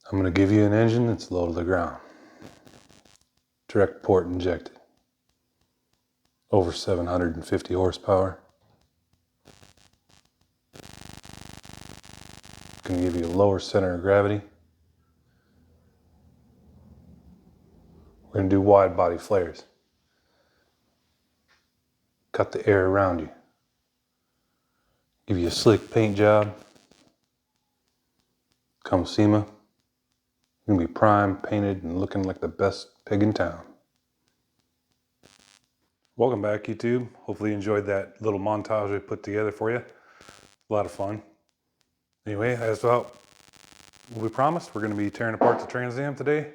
I'm going to give you an engine that's low to the ground. Direct port injected. Over 750 horsepower. Going to give you a lower center of gravity. We're going to do wide body flares. Cut the air around you. Give you a slick paint job. Come SEMA. You're going to be primed, painted, and looking like the best pig in town. Welcome back, YouTube. Hopefully you enjoyed that little montage we put together for you. A lot of fun. Anyway, as well, what we promised, we're going to be tearing apart the Trans Am today.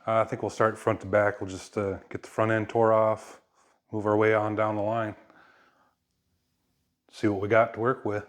I think we'll start front to back. We'll just get the front end tore off, move our way on down the line, see what we got to work with.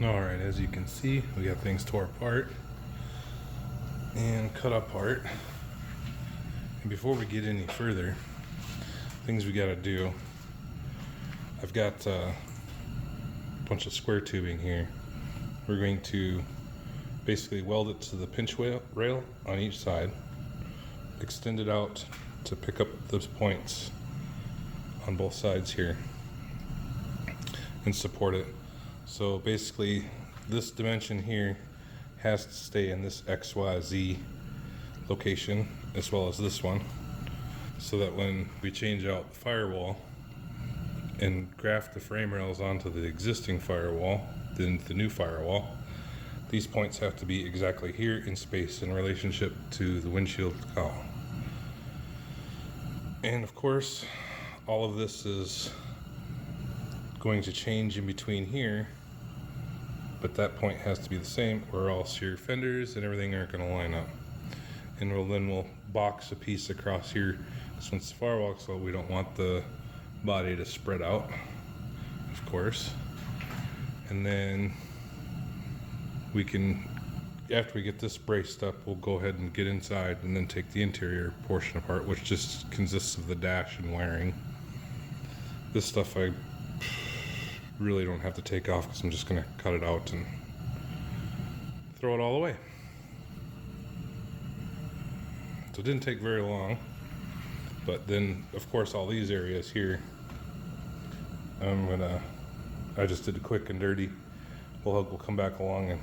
All right, as you can see, we got things tore apart and cut apart. And before we get any further, things we gotta do, I've got a bunch of square tubing here. We're going to basically weld it to the pinch rail on each side, extend it out to pick up those points on both sides here and support it. So basically this dimension here has to stay in this XYZ location as well as this one, so that when we change out the firewall and graft the frame rails onto the existing firewall, then the new firewall, these points have to be exactly here in space in relationship to the windshield cowl. And of course, all of this is going to change in between here, but that point has to be the same, or else your fenders and everything aren't going to line up. And we'll box a piece across here, since the firewall, so we don't want the body to spread out, of course. And then we can, after we get this braced up, we'll go ahead and get inside and then take the interior portion apart, which just consists of the dash and wiring. This stuff I really don't have to take off because I'm just going to cut it out and throw it all away. So it didn't take very long, but then of course all these areas here, I just did a quick and dirty. We'll come back along and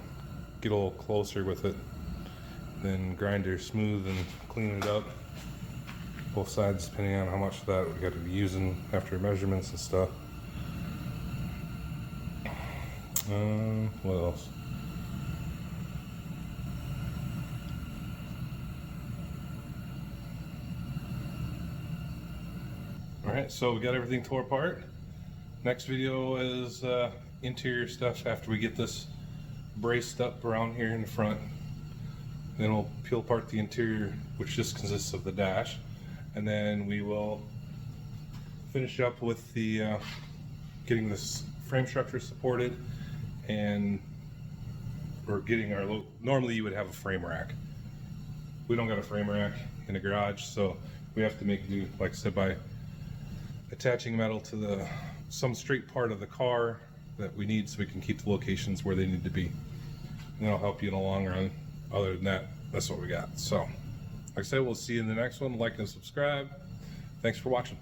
get a little closer with it, then grinder smooth and clean it up, both sides, depending on how much of that we got to be using after measurements and stuff. What else? Alright, so we got everything tore apart. Next video is interior stuff after we get this braced up around here in the front. Then we'll peel apart the interior, which just consists of the dash, and then we will finish up with the getting this frame structure supported, and we're getting our normally you would have a frame rack. We don't got a frame rack in the garage, so we have to make do, like I said, by attaching metal to some straight part of the car that we need so we can keep the locations where they need to be. And that'll help you in the long run. Other than that, that's what we got. So, like I said, we'll see you in the next one. Like and subscribe. Thanks for watching.